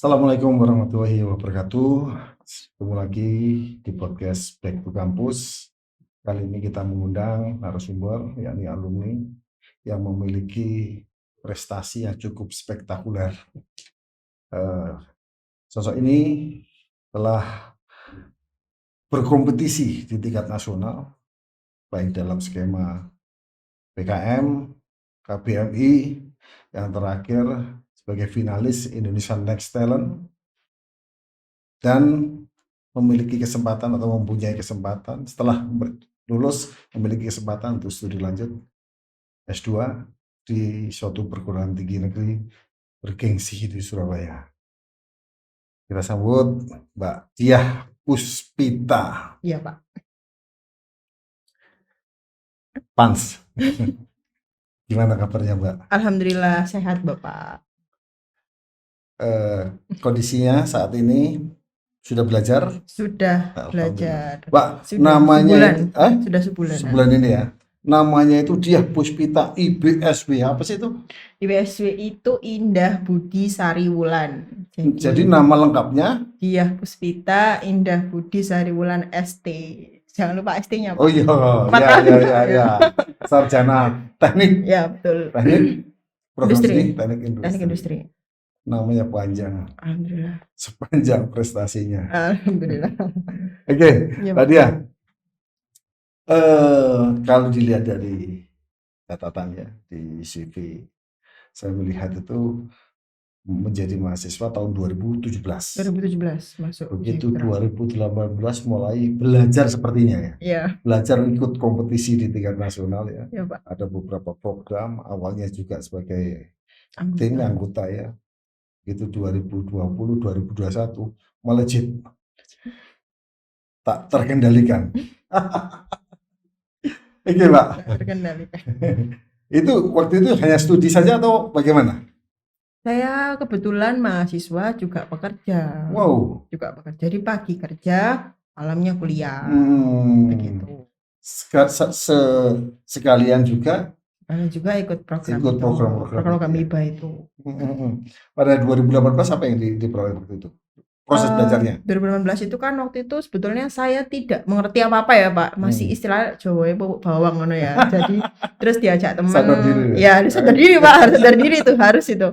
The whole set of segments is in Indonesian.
Assalamualaikum warahmatullahi wabarakatuh. Ketemu lagi di podcast Back to Campus. Kali ini kita mengundang narasumber, yakni alumni yang memiliki prestasi yang cukup spektakuler. Sosok ini telah berkompetisi di tingkat nasional, baik dalam skema PKM, KBMI, yang terakhir sebagai finalis Indonesian Next Talent, dan memiliki kesempatan atau mempunyai kesempatan setelah lulus memiliki kesempatan untuk studi lanjut S2 di suatu perguruan tinggi negeri bergengsi di Surabaya. Kita sambut Mbak Diah Puspita. Iya, Pak. Pans. Gimana kabarnya, Mbak? Alhamdulillah sehat, Bapak. Kondisinya saat ini sudah belajar? Sudah belajar. Mbak, Sudah namanya sebulan. Sudah sebulan. Sebulan ini ya. Namanya itu Diah Puspita IBSW. Apa sih itu? IBSW itu Indah Budi Sariwulan. Jadi nama lengkapnya Diah Puspita Indah Budi Sariwulan ST. Jangan lupa ST-nya, Pak. Oh iya, ya. Sarjana teknik. Ya, betul. Teknik Industri. teknik industri. Namanya panjang. Alhamdulillah. Sepanjang prestasinya. Alhamdulillah. Oke, Ya, Mbak Diah. Kalau dilihat dari catatannya di CV, saya melihat itu menjadi mahasiswa tahun 2017. 2017 masuk. Begitu 2018 mulai belajar sepertinya ya. Iya. Belajar ikut kompetisi di tingkat nasional ya. Ya, Pak. Ada beberapa program, awalnya juga sebagai tim anggota ya. Itu 2020, 2021 melejit. Tak terkendalikan. Oke, Pak. Terkendalikan. Itu waktu itu hanya studi saja atau bagaimana? Saya kebetulan mahasiswa juga pekerja. Wow. Juga pekerja. Jadi pagi kerja, malamnya kuliah. Begitu. Sekalian juga ikut program IBA itu. Pada 2018 apa yang diperoleh waktu itu? Proses belajarnya? 2018 itu kan waktu itu sebetulnya saya tidak mengerti apa-apa ya, Pak. Masih istilah Jawa bubuk bawang ngono ya. Jadi terus diajak teman. Sadar diri. Ya, sadar diri, Pak. Harus sadar diri itu, harus itu.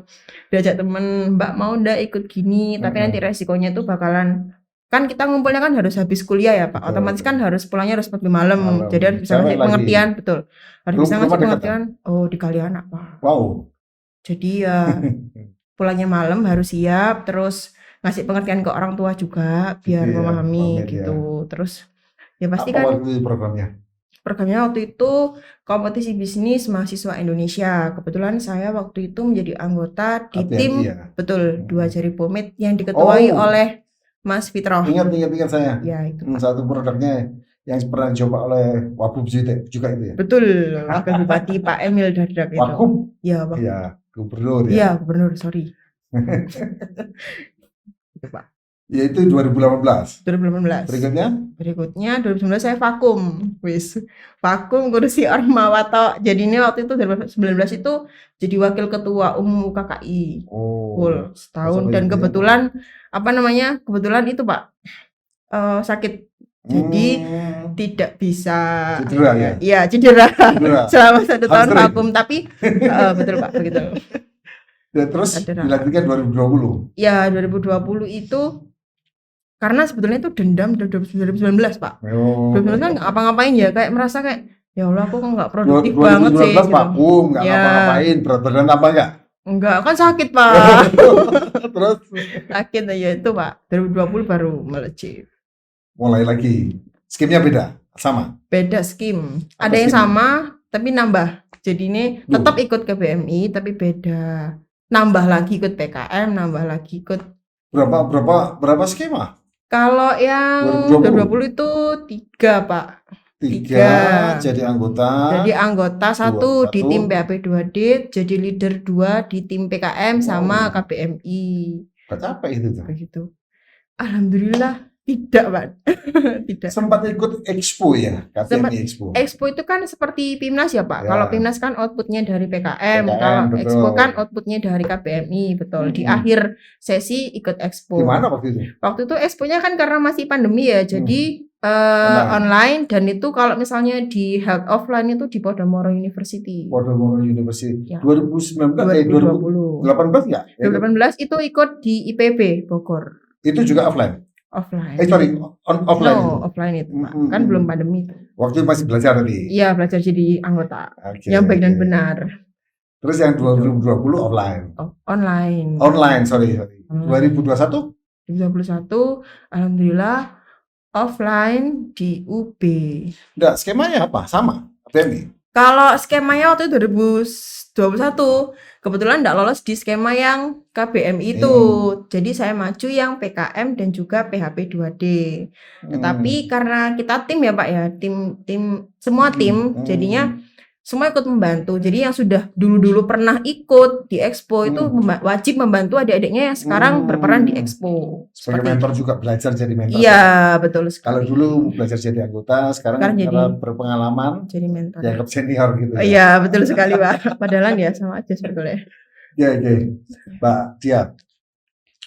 Diajak teman, Mbak mau ndak ikut gini, tapi nanti resikonya itu bakalan kan kita ngumpulnya kan harus habis kuliah ya, Pak. Otomatis kan harus pulangnya harus malam. Jadi harus bisa ngasih pengertian, betul. Harus bisa ngasih pengertian. Oh, di Kalianak, Pak. Wow. Jadi ya pulangnya malam harus siap, terus ngasih pengertian ke orang tua juga biar memahami gitu. Terus ya pasti apa kan waktu programnya? Programnya waktu itu kompetisi bisnis mahasiswa Indonesia. Kebetulan saya waktu itu menjadi anggota di tim betul 2 Jari Pomit yang diketuai oleh Mas Fitroh. Ingat saya. Ya, itu. Satu produknya yang pernah dicoba oleh Wagub juga itu ya. Betul, Wakil Bupati Pak Emil Dardak itu. Wagub? Ya, Wagub. Iya, gubernur ya. Iya, gubernur, sorry. Itu, Pak. Ya itu 2018. 2018. Berikutnya 2019 saya vakum. Vakum kursi Ormawa tok. Jadi ini waktu itu 2019 itu jadi wakil ketua umum UKKI. Full setahun dan kebetulan kebetulan itu, Pak. Sakit. Jadi tidak bisa cedera ya? Iya, cedera. Selama 1 tahun vakum, tapi betul, Pak, begitu. Ya, terus dilanjutkan 2020. Ya, 2020 itu karena sebetulnya itu dendam dari 2019, Pak. 2019 kan nggak apa-ngapain ya, kayak merasa kayak ya Allah aku kok nggak produktif banget sih. 2019 vakum, nggak ngapa-ngapain, berat badan tambah nggak? Enggak, kan sakit, Pak. Terus sakit aja itu, Pak. 2020 baru melejit. Mulai lagi. Skimnya beda, sama? Beda skim. Ada yang sama tapi nambah. Jadi ini tetap ikut KBMI tapi beda. Nambah lagi ikut PKM, nambah lagi ikut berapa skema? Kalau yang 2020 itu 3, Pak. 3 jadi anggota. Jadi anggota 1 di tim PAP 2D, jadi leader 2 di tim PKM sama KBMI. Gak capek itu tuh. Begitu. Alhamdulillah Tidak, Pak. Tidak. Sempat ikut Expo ya, Sempat KPMI Expo. Expo itu kan seperti PIMNAS ya, Pak. Ya. Kalau PIMNAS kan outputnya dari PKM, PKM, kalau betul. Expo kan outputnya dari KPMI, betul. Di akhir sesi ikut Expo. Gimana waktu itu? Waktu itu Expo-nya kan karena masih pandemi ya, jadi online. Dan itu kalau misalnya di held offline itu di Podomoro University. Podomoro University. Ya. 2019 2020. 2018 enggak? 2018 itu ikut di IPB Bogor. Itu juga offline. Offline. Sorry, offline. No, offline itu, Pak. Kan belum pandemi itu. Waktu itu masih belajar tadi. Iya, belajar jadi anggota. Okay, yang baik dan benar. Terus yang 2020 offline. Online. Online, sorry. 2021? 2021 alhamdulillah offline di UB. Enggak, skemanya apa? Sama KPMI. Kalau skemanya waktu itu 2021 kebetulan enggak lolos di skema yang KBMI itu. Jadi saya maju yang PKM dan juga PHP 2D. Tetapi karena kita tim ya, Pak ya, tim semua tim, jadinya semua ikut membantu. Jadi yang sudah dulu pernah ikut di Expo itu wajib membantu adik-adiknya yang sekarang berperan di Expo. Sebagai mentor juga belajar jadi mentor. Iya, betul sekali. Kalau dulu belajar jadi anggota, sekarang karena berpengalaman jadi mentor. Dianggap senior gitu ya. Iya, betul sekali, Pak. Padahal ya sama aja sebetulnya. Ya, Mbak Tia,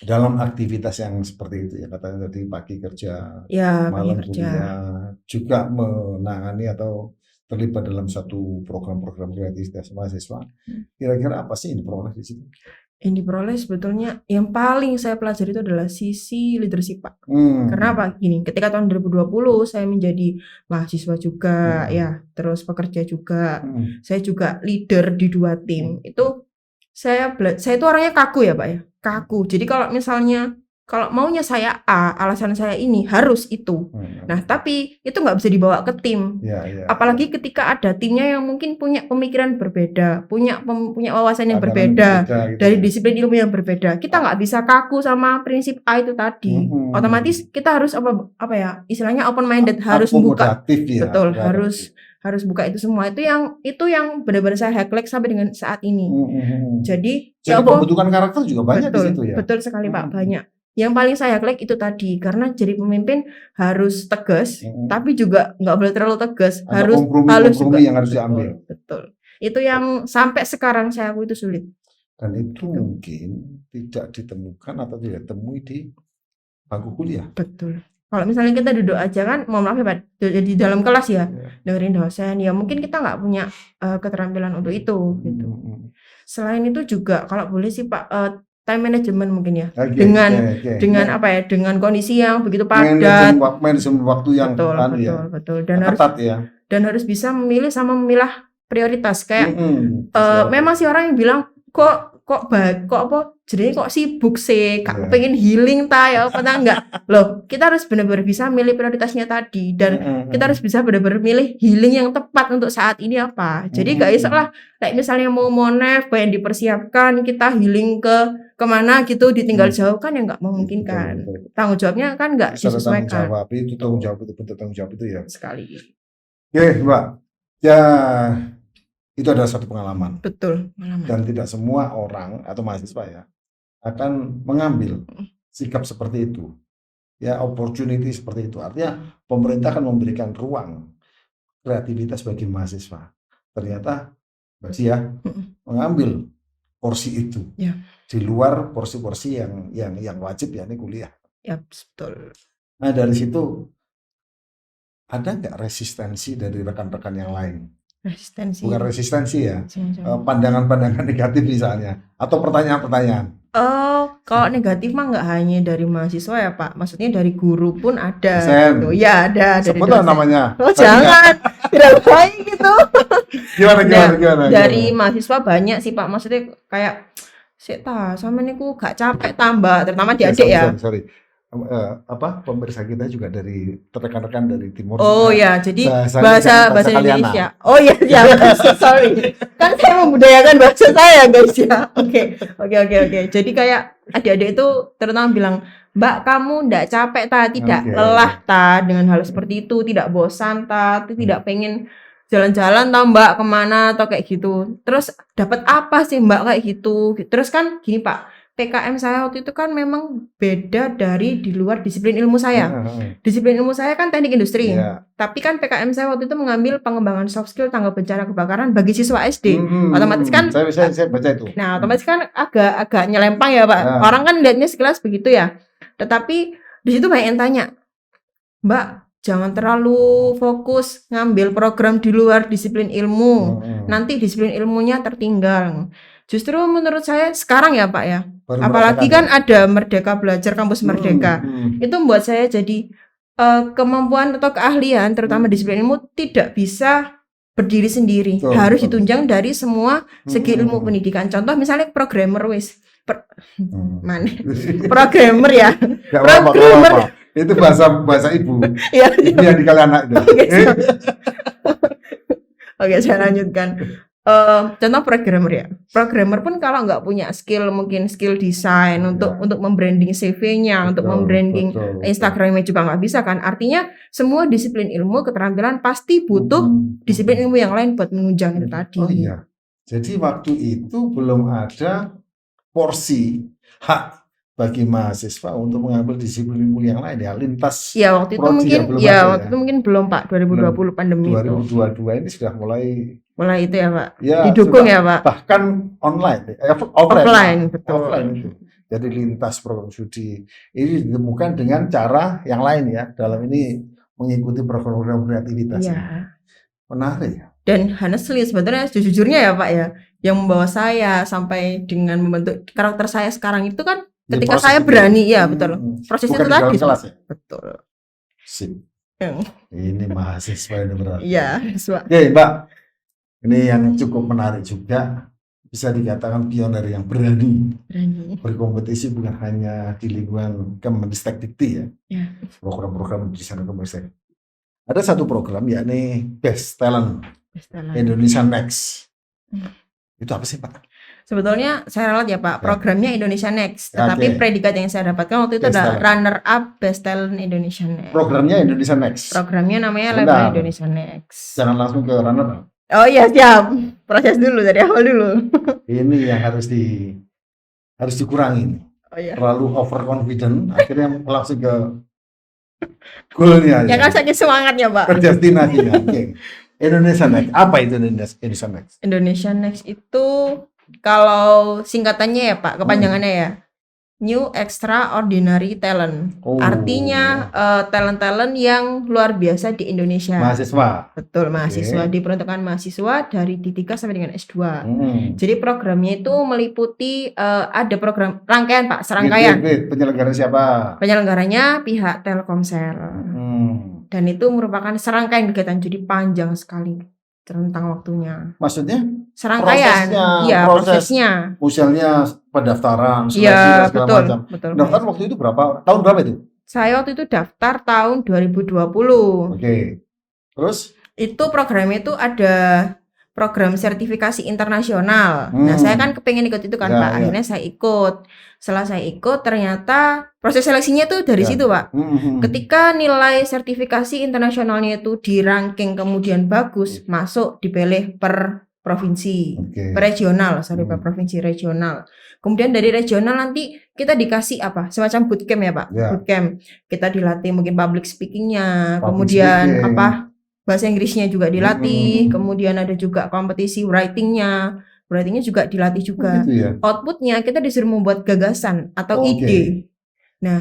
dalam aktivitas yang seperti itu ya, katanya tadi pagi kerja, ya, malam kuliah, juga menangani atau terlibat dalam satu program-program kreativitas mahasiswa. Kira-kira apa sih yang diperoleh di situ? Yang diperoleh sebetulnya yang paling saya pelajari itu adalah sisi leadership, Pak. Karena apa? Gini, ketika tahun 2020 saya menjadi mahasiswa juga, ya, terus pekerja juga. Saya juga leader di 2 tim. Itu saya itu orangnya kaku ya, Pak ya. Kaku. Jadi kalau misalnya maunya saya A, alasan saya ini harus itu. Nah, tapi itu nggak bisa dibawa ke tim. Apalagi ketika ada timnya yang mungkin punya pemikiran berbeda, punya wawasan yang berbeda, dari disiplin ilmu yang berbeda. Kita nggak bisa kaku sama prinsip A itu tadi. Otomatis kita harus apa ya? Istilahnya open minded, harus buka. Ya, betul, harus buka itu semua. Itu yang benar-benar saya highlight sampai dengan saat ini. Jadi pembentukan karakter juga banyak di situ ya. Betul sekali, Pak, banyak. Yang paling saya highlight itu tadi, karena jadi pemimpin harus tegas, tapi juga nggak boleh terlalu tegas. Ada harus juga yang harus diambil. Betul. Itu yang sampai sekarang saya akui itu sulit. Dan itu mungkin tidak ditemukan atau tidak temui di bangku kuliah. Betul. Kalau misalnya kita duduk aja kan, mohon maaf ya, Pak, di dalam kelas ya, dengerin dosen, ya mungkin kita nggak punya keterampilan untuk itu. Gitu. Selain itu juga, kalau boleh sih, Pak, time management mungkin ya, dengan apa ya, dengan kondisi yang begitu padat, manajemen waktu yang betul, dan harus bisa memilih sama memilah prioritas. Kayak memang sih orang yang bilang kok jadi kok sibuk sih, kok pengen healing ya, apa enggak loh, kita harus benar-benar bisa milih prioritasnya tadi, dan kita harus bisa benar-benar milih healing yang tepat untuk saat ini apa. Jadi gak isok lah, kayak misalnya mau monef, pengen dipersiapkan, kita healing kemana gitu, ditinggal jauh kan ya nggak memungkinkan. Tanggung jawabnya kan nggak disesuaikan. Tanggung jawab itu ya. Sekali. Oke, Mbak. Ya, itu adalah satu pengalaman. Betul, pengalaman. Dan tidak semua orang atau mahasiswa ya akan mengambil sikap seperti itu. Ya, opportunity seperti itu. Artinya pemerintah akan memberikan ruang kreativitas bagi mahasiswa. Ternyata Mbak Tia mengambil porsi itu. Ya. Di luar porsi-porsi yang wajib, ya, ini kuliah. Ya, betul. Nah, dari situ ada nggak resistensi dari rekan-rekan yang lain? Resistensi. Bukan resistensi ya, pandangan-pandangan negatif misalnya, atau pertanyaan-pertanyaan. Kalau negatif mah nggak hanya dari mahasiswa ya, Pak. Maksudnya dari guru pun ada. Gitu. Ya, ada. Sebutlah namanya. Oh, jangan. Tidak baik gitu. Gimana? Dari mahasiswa banyak sih, Pak. Maksudnya kayak sama niku gak capek tambah, terutama di adik ya. Sorry. Pemirsa kita juga dari rekan-rekan dari Timur. Oh ya, jadi bahasa Indonesia. Oh iya, sorry. Kan saya membudayakan bahasa saya, guys ya. Oke. Jadi kayak adik-adik itu terutama bilang, "Mbak, kamu ndak capek tidak lelah dengan hal seperti itu, tidak bosan tidak pengen jalan-jalan Mbak kemana atau kayak gitu. Terus dapat apa sih Mbak kayak gitu?" Terus kan gini, Pak, PKM saya waktu itu kan memang beda dari di luar disiplin ilmu saya. Disiplin ilmu saya kan teknik industri. Tapi kan PKM saya waktu itu mengambil pengembangan soft skill tanggap bencana kebakaran bagi siswa SD. Otomatis kan saya baca itu. Nah, otomatis kan agak nyelempang ya, Pak. Orang kan lihatnya sekilas begitu ya. Tetapi di situ banyak yang tanya, Mbak, jangan terlalu fokus ngambil program di luar disiplin ilmu. Nanti disiplin ilmunya tertinggal. Justru menurut saya sekarang ya Pak ya, apalagi kan ada Merdeka Belajar, Kampus Merdeka. Itu membuat saya jadi kemampuan atau keahlian terutama disiplin ilmu tidak bisa berdiri sendiri. Harus ditunjang dari semua segi ilmu pendidikan. Contoh misalnya programmer programmer ya. Programmer. Itu bahasa ibu. Ya, itu yang dikali anak itu. Oke, saya lanjutkan. Contoh programmer ya. Programmer pun kalau nggak punya skill, mungkin skill desain untuk membranding CV-nya, untuk membranding Instagram-nya juga nggak bisa kan. Artinya semua disiplin ilmu, keterampilan pasti butuh disiplin ilmu yang lain buat menunjang itu tadi. Oh iya. Jadi waktu itu belum ada porsi hak bagi mahasiswa untuk mengambil disiplin ilmu yang lain ya, lintas. Ya waktu itu mungkin belum Pak, 2020 pandemi 2022 ini sudah mulai itu ya Pak. Ya, didukung ya Pak. Bahkan online, offline betul. Offline itu. Jadi lintas program studi ini ditemukan dengan cara yang lain ya, dalam ini mengikuti program kreativitas. Ya. Menarik ya. Dan honestly sebetulnya sejujurnya ya Pak ya, yang membawa saya sampai dengan membentuk karakter saya sekarang itu kan ketika saya berani ya betul. Proses itu tadi. Kelas, ya? Betul. Sip. Ini mahasiswa ini berarti. Iya, mahasiswa. Oke, Mbak. Ini yang cukup menarik juga. Bisa dikatakan pionir yang berani. Berkompetisi bukan hanya di lingkungan Kemendikti ya. Program-program di sana Kemendikti. Ada satu program yakni Best Talent Indonesia Next. Itu apa sih Pak? Sebetulnya saya ralat ya Pak, programnya Indonesia Next. Tetapi predikat yang saya dapatkan waktu itu adalah runner up Best Talent Indonesia Next. Programnya Indonesia Next. Programnya namanya label Indonesia Next. Jangan langsung ke runner up. Oh iya siap. Proses dulu dari awal dulu. Ini yang harus dikurangi. Oh iya. Terlalu overconfident, akhirnya langsung ke goalnya. Ya kan saking semangatnya Pak. Ke destinasinya. Oke. Indonesia Next. Apa itu Indonesia Next? Indonesia Next itu kalau singkatannya ya Pak, kepanjangannya ya New Extraordinary Talent. Artinya talent-talent yang luar biasa di Indonesia. Mahasiswa. Betul, mahasiswa. Diperuntukkan mahasiswa dari D3 sampai dengan S2. Jadi programnya itu meliputi ada program rangkaian Pak, serangkaian. Penyelenggaranya siapa? Penyelenggaranya pihak Telkomsel. Dan itu merupakan serangkaian kegiatan, jadi panjang sekali rentang waktunya. Maksudnya? Serangkaian. Iya, prosesnya. Misalnya pendaftaran, seleksi dan segala macam. Betul. Daftar waktu itu berapa? Tahun berapa itu? Saya waktu itu daftar tahun 2020. Oke. Terus? Itu programnya itu ada program sertifikasi internasional. Nah, saya kan kepengen ikut itu kan Pak. Akhirnya saya ikut. Setelah saya ikut, ternyata proses seleksinya tuh dari situ Pak. Ketika nilai sertifikasi internasionalnya itu di ranking kemudian bagus, masuk dipilih per provinsi, per regional, per provinsi regional. Kemudian dari regional nanti kita dikasih apa? Semacam bootcamp ya Pak. Bootcamp. Kita dilatih mungkin public speaking-nya, kemudian bahasa Inggrisnya juga dilatih, kemudian ada juga kompetisi writing-nya juga dilatih juga. Gitu ya? Outputnya kita disuruh membuat gagasan atau ide. Nah,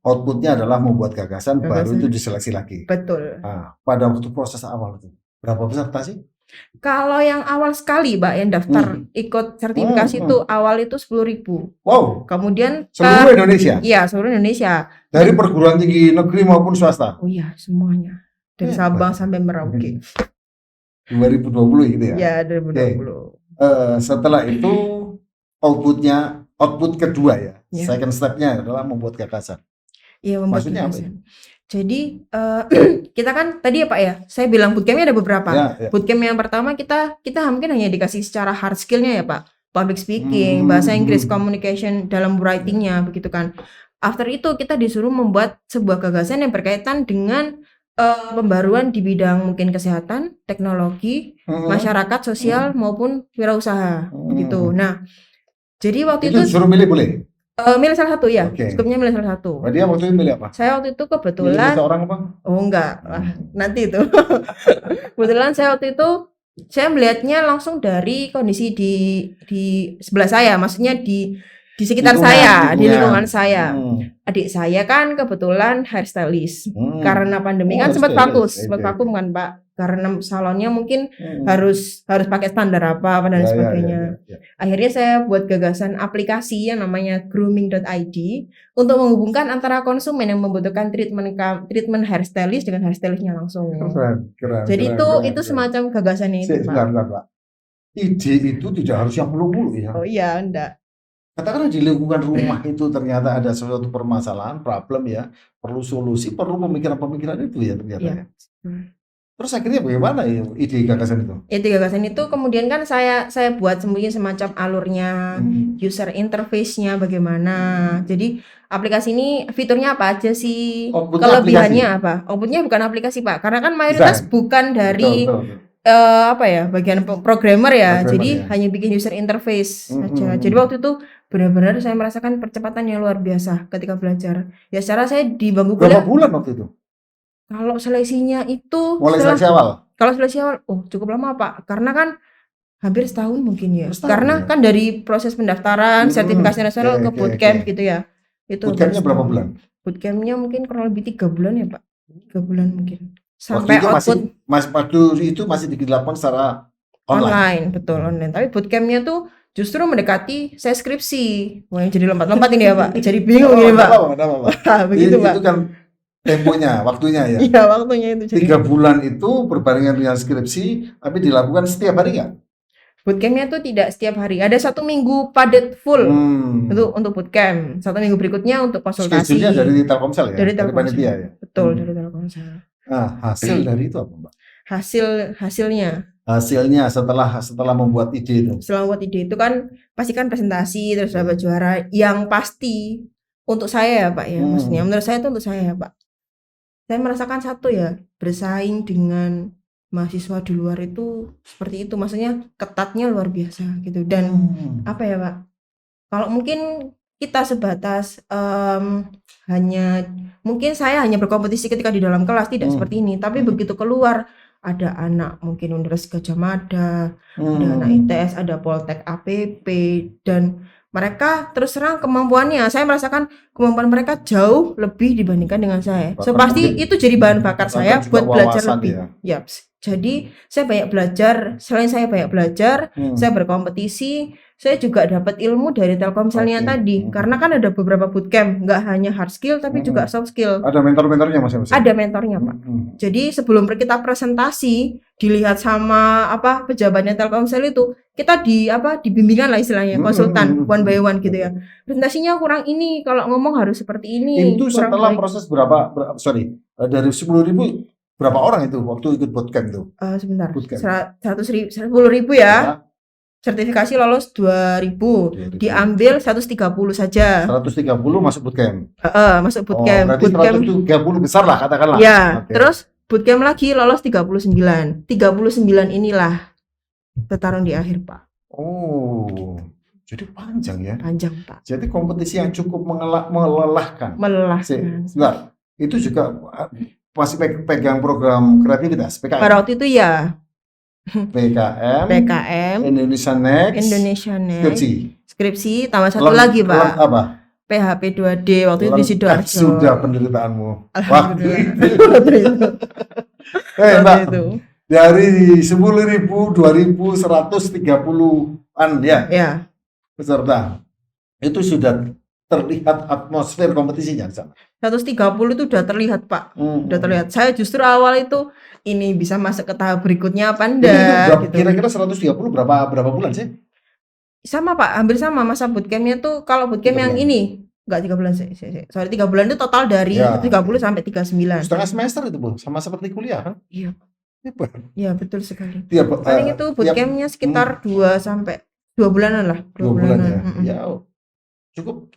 outputnya adalah membuat gagasan, baru itu diseleksi lagi. Betul. Nah, pada waktu proses awal itu berapa peserta sih? Kalau yang awal sekali Mbak yang daftar ikut sertifikasi itu awal itu 10.000. Wow. Kemudian seluruh Indonesia? Iya, seluruh Indonesia. Dari perguruan tinggi negeri maupun swasta? Oh iya, semuanya. Dari Sabang sampai Merauke. 2020 gitu ya? Iya, 2020. Setelah itu output kedua ya. Second step-nya adalah membuat gagasan. Iya, membuat gagasan. Jadi kita kan tadi ya Pak ya, saya bilang bootcamp-nya ada beberapa. Bootcamp yang pertama kita mungkin hanya dikasih secara hard skill-nya ya Pak. Public speaking, bahasa Inggris, communication dalam writing-nya begitu kan. After itu kita disuruh membuat sebuah gagasan yang berkaitan dengan pembaruan di bidang mungkin kesehatan, teknologi, masyarakat, sosial maupun wirausaha begitu. Nah, Jadi waktu Itu itu suruh milih boleh? milih salah satu ya, Oke. skupnya milih salah satu. Dia waktu itu milih apa? Saya waktu itu Milih kebetulan seseorang apa? oh enggak, nanti itu. Kebetulan saya waktu itu saya melihatnya langsung dari kondisi di sebelah saya, maksudnya di sekitar saya, di lingkungan saya. Adik saya kan kebetulan hairstylist. Karena pandemi kan sempat vakum kan Pak. Karena salonnya mungkin harus pakai standar apa dan sebagainya. Akhirnya saya buat gagasan aplikasi yang namanya grooming.id untuk menghubungkan antara konsumen yang membutuhkan treatment hairstylist dengan hairstylistnya langsung. Keren. Jadi itu semacam gagasannya itu Pak. Pak. Ide itu tidak harus yang mulu-mulu ya. Oh iya, enggak. Katakanlah di lingkungan rumah itu ternyata ada suatu permasalahan, problem ya, perlu solusi, perlu pemikiran-pemikiran itu ya ternyata. Iya. Terus akhirnya bagaimana ya ide gagasan itu? Ide gagasan itu kemudian kan saya buat semacam alurnya, user interface-nya bagaimana. Jadi aplikasi ini fiturnya apa aja sih? Kelebihannya apa? Outputnya bukan aplikasi Pak, karena kan mayoritas bukan dari bagian programmer ya. Jadi hanya bikin user interface saja. Jadi waktu itu benar-benar saya merasakan percepatan yang luar biasa ketika belajar. Ya secara saya di bangku kuliah. Berapa bulan waktu itu? Kalau seleksinya itu mulai seleksi awal? Kalau seleksi awal, cukup lama Pak. Karena kan hampir setahun mungkin ya. Karena kan dari proses pendaftaran, sertifikasi nasional ke bootcamp gitu ya. Itu bootcampnya berapa bulan? Bootcampnya mungkin kurang lebih 3 bulan ya Pak. 3 bulan mungkin. Sampai waktu itu masih dilakukan secara online. Betul, online. Tapi bootcampnya tuh justru mendekati saya skripsi. Wah, jadi lompat-lompat ini ya Pak. Jadi bingung ini Pak. Begitu Pak. Itu kan temponya, waktunya ya. Iya, waktunya itu. 3 bulan itu berbarengan dengan skripsi, tapi dilakukan setiap hari nggak? Bootcampnya tuh tidak setiap hari. Ada 1 minggu padat full untuk bootcamp. 1 minggu berikutnya untuk konsultasi. Schedule-nya dari Telkomsel ya? Dari panitia ya? Betul, dari Telkomsel. Nah, hasil dari itu apa Mbak? Hasilnya setelah membuat ide itu. Setelah membuat ide itu kan pastikan presentasi, terus dapat juara. Yang pasti untuk saya ya Pak ya, maksudnya menurut saya itu untuk saya ya Pak. Saya merasakan satu ya, bersaing dengan mahasiswa di luar itu seperti itu, maksudnya ketatnya luar biasa gitu. Dan apa ya Pak, kalau mungkin kita sebatas mungkin saya hanya berkompetisi ketika di dalam kelas, tidak seperti ini. Tapi begitu keluar, ada anak mungkin Universitas Gadjah Mada, ada anak ITS, ada Poltek APP, dan mereka terus terang kemampuannya, saya merasakan kemampuan mereka jauh lebih dibandingkan dengan saya. So pasti itu jadi bahan bakar saya buat belajar lebih. Ya. Jadi saya banyak belajar, selain saya banyak belajar, saya berkompetisi, saya juga dapat ilmu dari Telkomselnya tadi. Karena kan ada beberapa bootcamp, nggak hanya hard skill tapi juga soft skill. Ada mentor-mentornya masing-masing? Ada mentornya Pak. Jadi sebelum kita presentasi, dilihat sama pejabatnya Telkomsel itu, kita dibimbingan lah istilahnya, konsultan one by one gitu ya. Presentasinya kurang ini, kalau ngomong harus seperti ini. Itu setelah proses dari 10.000 berapa orang itu waktu ikut bootcamp itu? Sebentar, 10.000 ya. Sertifikasi lolos 2.000, diambil 130 saja. 130 masuk bootcamp. Masuk bootcamp. Berarti 130 besar lah katakanlah. Ya, terus bootcamp lagi lolos 39. 39 inilah bertarung di akhir Pak. Jadi panjang ya? Panjang Pak. Jadi kompetisi yang cukup melelahkan. Melelahkan. Itu juga masih pegang program kreativitas PKM. Pada waktu itu ya. PKM, Indonesia Next, skripsi, tambah satu lagi Pak. Apa? PHP 2D waktu itu di Sidoarjo. Sudah penderitaanmu. Mbak, dari 10.000, 2.130-an ya. Peserta. Itu sudah terlihat atmosfer kompetisinya di sana. 130 itu udah terlihat Pak. Udah terlihat. Saya justru awal itu ini bisa masuk ke tahap berikutnya apa enggak gitu. Kira-kira 130 berapa bulan sih? Sama Pak, hampir sama masa bootcampnya tuh. Kalau bootcamp yang ini enggak 3 bulan sih. Sorry, 3 bulan itu total dari 30 sampai 39. Setengah semester itu Bu, sama seperti kuliah kan? Iya. Iya, betul sekali. Paling itu bootcampnya sekitar 2 bulanan lah. 2 bulanan ya.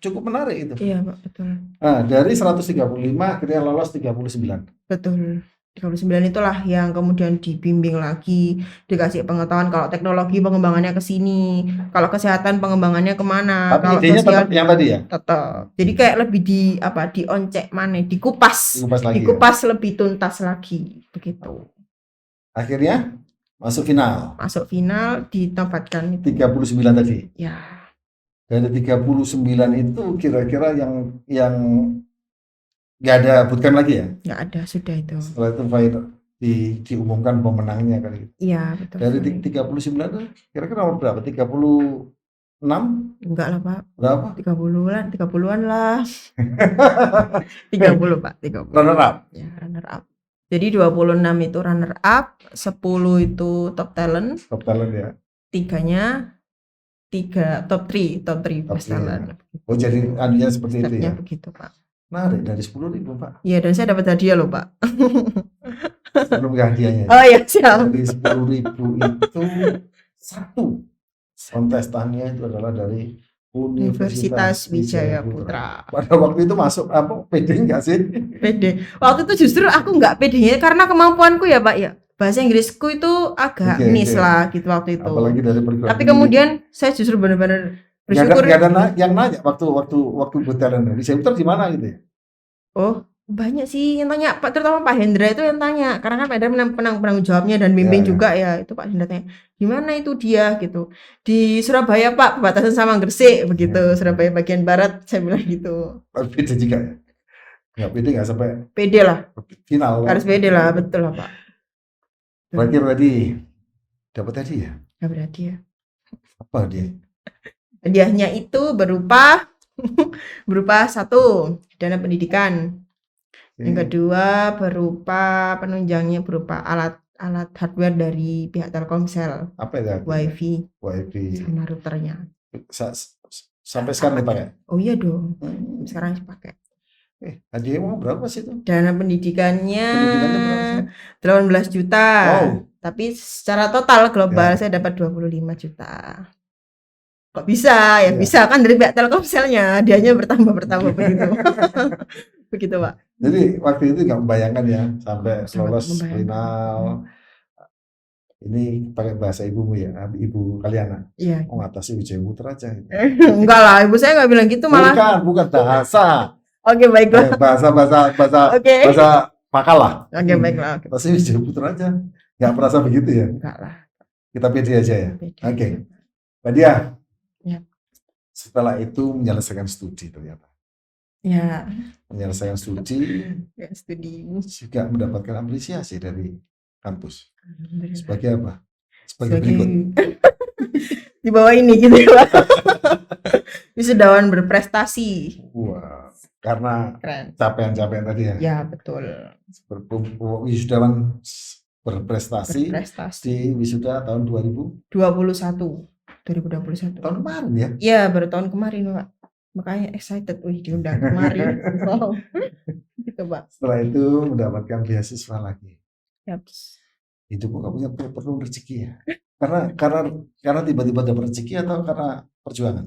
Cukup menarik itu. Iya Pak, betul. Nah, dari 135 akhirnya lolos 39. Betul. 39 itulah yang kemudian dibimbing lagi, dikasih pengetahuan kalau teknologi pengembangannya ke sini, kalau kesehatan pengembangannya kemana, Tapi kalau idenya sosial tetap yang tadi ya? tetap. Jadi kayak lebih dioncek mana, dikupas Lagi ya? dikupas lebih tuntas lagi begitu. Akhirnya masuk final. Masuk final ditempatkan 39 tadi. ya. Dari 39 itu kira-kira yang nggak ada bootcamp lagi ya? Nggak ada, sudah itu. Setelah itu final diumumkan pemenangnya kali. Iya, betul. Dari 39 itu kira-kira nomor berapa? 36? Enggak lah, Pak. Berapa? 30-an lah. 30, Pak, 30. Runner up. Ya, runner up. Jadi 26 itu runner up, 10 itu top talent. Top talent ya. 3 top 3 best talent. Ya. Oh, jadi anunya seperti itu ya. Begitu, Pak. Menarik, dari 10.000, Pak. Iya, dan saya dapat hadiah loh, Pak. Sebelum ke hadiahnya. Oh iya, siap. Dari 10.000 itu satu kontestannya itu adalah dari Universitas Wijaya Putra. Pada waktu itu masuk pede nggak sih? Pede. Waktu itu justru aku nggak pedenya karena kemampuanku ya, Pak ya. Bahasa Inggrisku itu agak miss lah gitu waktu itu. Apalagi dari perguruan. Tapi kemudian saya justru benar-benar bersyukur. Nggak ada yang nanya waktu Butelen di Putra di mana gitu ya? Oh, banyak sih yang tanya, Pak, terutama Pak Hendra itu yang tanya, karena kan Pak Hendra penanggung jawabnya dan bimbing juga ya, itu Pak Hendra tanya, di mana itu dia gitu, di Surabaya Pak, perbatasan sama Gresik begitu, Surabaya bagian barat, saya bilang gitu. Pede juga ya? Nggak pede nggak sampai? Pede lah. Final. Harus pede lah, betul lah Pak. Berarti dapat hadiah? Dapat hadiah. Apa dia? Hadiahnya itu berupa 1, dana pendidikan. Yang kedua berupa penunjangnya berupa alat hardware dari pihak Telkomsel. Apa itu? Wifi sama routernya. Sampai sekarang dipakai? Oh iya dong. Sekarang dipakai. Hadiahnya mau berapa sih itu? Dana pendidikannya 18 juta. Oh. Tapi secara total global saya dapat 25 juta. Kok bisa? Ya bisa kan dari pihak Telkomselnya, hadiahnya bertambah begitu. Begitu, Pak. Jadi waktu itu nggak membayangkan ya sampai lolos final. Ini pakai bahasa ibumu ya, ibu kalian. Iya. Mengatasi Wijaya Putra aja. Gitu. Enggak lah, ibu saya nggak bilang gitu malah. Bukan bahasa. Oke, baiklah. Bahasa pakal lah. Oke, baiklah. Atasi Wijaya Putra aja. Nggak merasa begitu ya? Enggak lah. Kita pede aja ya. Oke. Mbak Dia. Ya. Setelah itu menyelesaikan studi ternyata. Ya. Menyelesaikan studi. Ya, studi. Juga mendapatkan apresiasi dari kampus. Sebagai apa? Sebagai berikut. Di bawah ini gitu ya, Pak. Wisudawan berprestasi. Wah, karena keren. Capaian tadi ya. Ya, betul. Wisudawan berprestasi di wisuda tahun 2021. Tahun kemarin ya? Iya, baru tahun kemarin, Pak. Makanya excited, diundang kemarin. Wow. Gitu, Pak. Setelah itu mendapatkan beasiswa lagi. Yep. Hidupmu nggak punya perlu rezeki ya? Karena tiba-tiba dapat rezeki atau karena perjuangan?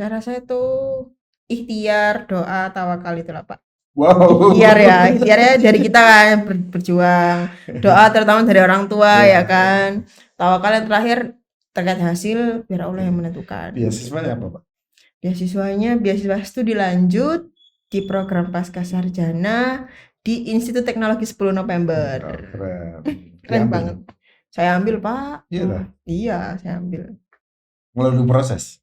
Cara saya tuh ikhtiar, doa, tawakal itulah, Pak. Wow. Ikhtiarnya dari kita kan berjuang. Doa terutama dari orang tua ya kan. Tawakal yang terakhir terkait hasil biar Allah yang menentukan. Beasiswanya apa, Pak? Beasiswa studi lanjut di program Pascasarjana di Institut Teknologi 10 November. Keren banget. Saya ambil, Pak. Iya, saya ambil. Melalui proses?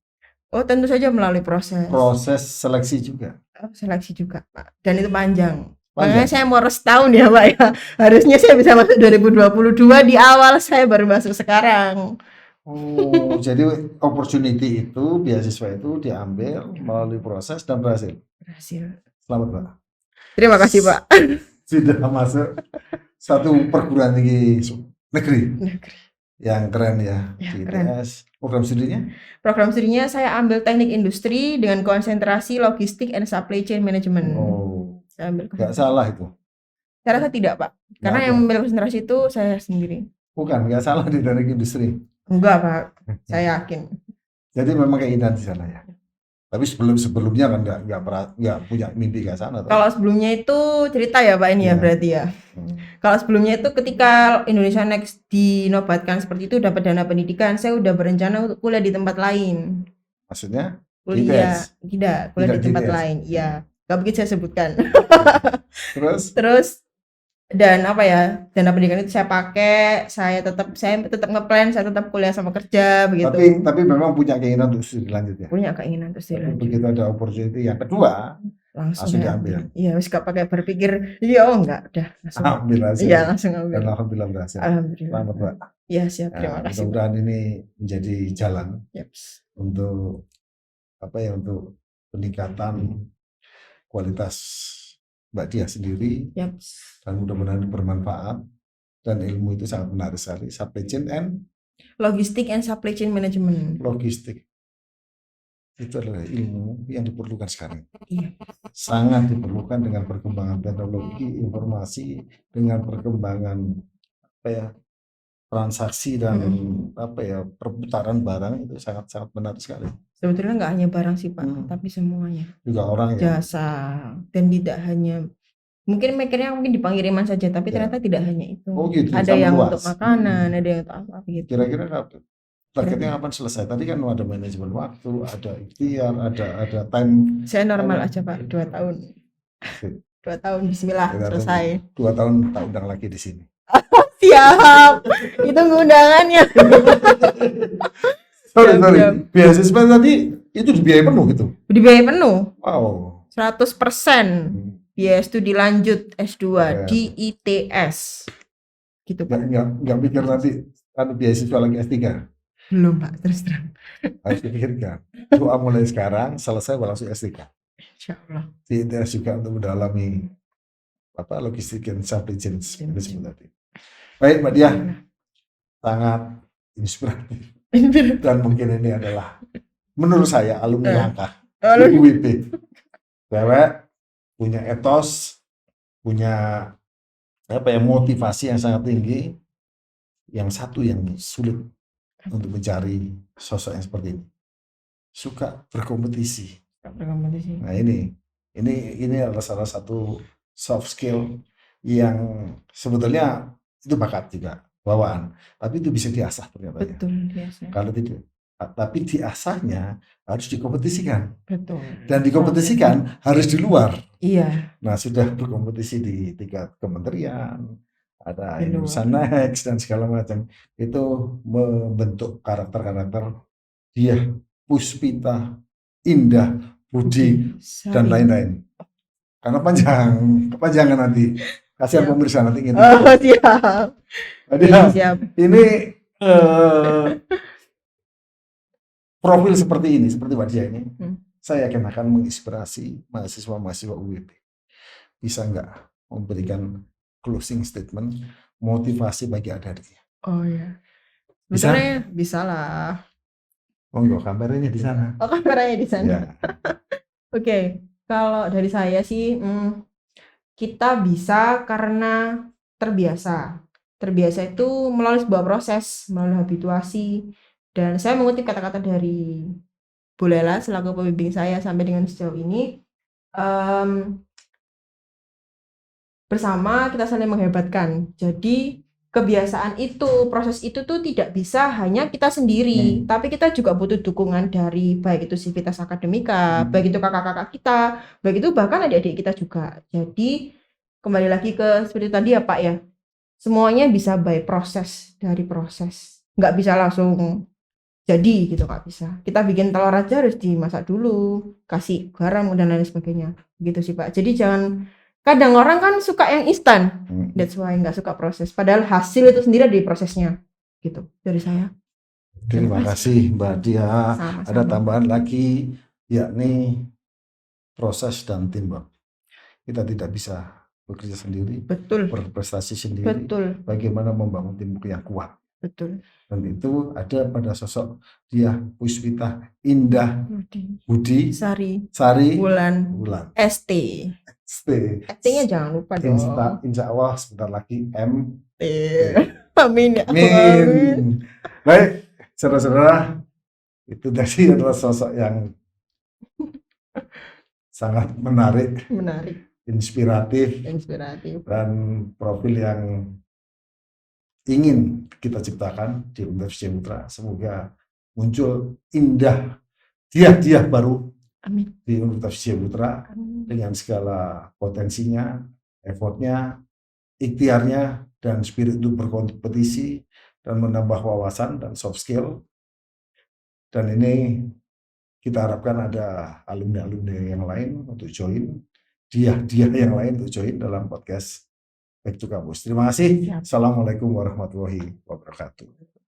Oh, tentu saja melalui proses. Proses seleksi juga? Seleksi juga, Pak. Dan itu panjang. Makanya saya mau setahun ya, Pak ya. Harusnya saya bisa masuk 2022 di awal, saya baru masuk sekarang. Oh, jadi opportunity itu, beasiswa itu diambil melalui proses dan berhasil. Selamat, Pak. Terima kasih, Pak. Sudah masuk satu perguruan tinggi negeri. Yang keren ya, ITS. Program studinya? Saya ambil teknik industri dengan konsentrasi logistik and supply chain management. Oh, nggak salah itu? Saya rasa tidak, Pak. Karena yang ambil konsentrasi itu saya sendiri. Bukan, nggak salah di teknik industri. Enggak, Pak. Saya yakin. Jadi memang keinginan di sana ya. Tapi sebelumnya kan nggak punya mimpi ke sana. Kalau sebelumnya itu cerita ya Pak ini ya berarti ya. Kalau sebelumnya itu ketika Indonesia Next dinobatkan seperti itu dapat dana pendidikan, saya udah berencana untuk kuliah di tempat lain. Maksudnya? Kuliah kuliah di tempat lain. Iya, nggak begitu saya sebutkan. Terus dan apa ya, dana pendidikan itu saya pakai, saya tetap ngeplan, saya tetap kuliah sama kerja begitu. Tapi memang punya keinginan untuk studi lanjut ya. Punya keinginan untuk studi lanjut. Begitu ada opportunity yang kedua, langsung diambil. Iya, wis gak pakai berpikir, iya enggak, udah langsung ambil hasil. Iya, langsung ambil. Dan alhamdulillah berhasil. Alhamdulillah. Selamat, Mbak. Iya, siap. Terima kasih. Mudah-mudahan ini menjadi jalan untuk untuk peningkatan kualitas Mbak Diah sendiri, dan mudah-mudahan bermanfaat, dan ilmu itu sangat menarik sekali. Supply chain and logistik and supply chain management. Logistik itu adalah ilmu yang diperlukan sekarang. Sangat diperlukan dengan perkembangan teknologi, informasi, dengan perkembangan transaksi dan perputaran barang itu sangat-sangat menarik sekali. Sebetulnya nggak hanya barang sih Pak, tapi semuanya. Juga orang jasa, dan tidak hanya mungkin mikirnya di pengiriman saja, tapi ternyata tidak hanya itu. Gitu, ada yang luas. Untuk makanan, ada yang untuk apa gitu. Kira-kira targetnya kapan selesai? Tadi kan ada manajemen waktu, ada ikhtiar, ada time. Saya normal aja Pak, 2 tahun. 2 tahun Bismillah selesai. 2 tahun tak undang lagi di sini. Siap. Itu undangannya. Sorry. Beasiswa tadi itu dibiayai penuh gitu. Dibiayai penuh. Wow. 100%. Biaya studi lanjut S2 di ITS. Gitu Pak. Enggak pikir nanti beasiswa lagi S3. Belum Pak, terus terang. Harus dipikirkan. Doa mulai sekarang, selesai langsung S3. Insyaallah. Di ITS juga untuk mendalami logistik dan supply chain tadi. Baik Mbak Diah, sangat inspiratif. Dan mungkin ini adalah menurut saya alumni langkah di UIP. Cewek punya etos, punya motivasi yang sangat tinggi. Yang satu yang sulit untuk mencari sosok yang seperti ini, suka berkompetisi. Nah ini adalah salah satu soft skill yang sebetulnya itu bakat juga, bawaan, tapi itu bisa diasah ternyata. Betul, diasah. Kalau tidak, tapi diasahnya harus dikompetisikan. Betul. Dan dikompetisikan harus di luar. Iya. Nah, sudah berkompetisi di tingkat kementerian, ada Indonesia Next dan segala macam. Itu membentuk karakter-karakter dia, Puspita, Indah, Budi, dan lain-lain. Karena kepanjangan nanti. Kasihan pemirsa nanti ingin. Siap. Siap. Ini profil seperti ini, seperti Mbak Diah ini, saya akan menginspirasi mahasiswa-mahasiswa UIP. Bisa nggak memberikan closing statement, motivasi bagi adik-adiknya? Oh ya. Bisa lah. Monggo, kameranya di sana. Oh, kameranya di sana. Ya. Oke, kalau dari saya sih, kita bisa karena terbiasa. Terbiasa itu melalui sebuah proses, melalui habituasi. Dan saya mengutip kata-kata dari Bu Lela selaku pembimbing saya sampai dengan sejauh ini. Bersama kita saling menghebatkan. Jadi kebiasaan itu, proses itu tuh tidak bisa hanya kita sendiri, tapi kita juga butuh dukungan dari baik itu Civitas Akademika, baik itu kakak-kakak kita, baik itu bahkan adik-adik kita juga. Jadi kembali lagi ke seperti tadi ya Pak ya, semuanya bisa by proses, dari proses, nggak bisa langsung jadi gitu, nggak bisa. Kita bikin telur aja harus dimasak dulu, kasih garam dan lain sebagainya, gitu sih Pak. Jadi jangan, kadang orang kan suka yang instan, that's why nggak suka proses. Padahal hasil itu sendiri di prosesnya, gitu dari saya. Terima kasih Mbak Diah. Ada tambahan lagi, yakni proses dan teamwork. Kita tidak bisa bekerja sendiri, betul, berprestasi sendiri, betul. Bagaimana membangun teamwork yang kuat, betul. Dan itu ada pada sosok Diah Puspita Indah Budi Sari Wulan ST. ST-nya jangan lupa dong. Insya Allah sebentar lagi MT. Amin ya. Amin. Baik, saudara-saudara, itu tadi adalah sosok yang sangat menarik, inspiratif, dan profil yang ingin kita ciptakan di Universitas Putra. Semoga muncul indah dia baru di Universitas Putra dengan segala potensinya, effortnya, ikhtiarnya, dan spirit untuk berkompetisi dan menambah wawasan dan soft skill. Dan ini kita harapkan ada alumni-alumni yang lain untuk join, dia yang lain untuk join dalam podcast Back to Campus. Terima kasih. Assalamualaikum warahmatullahi wabarakatuh.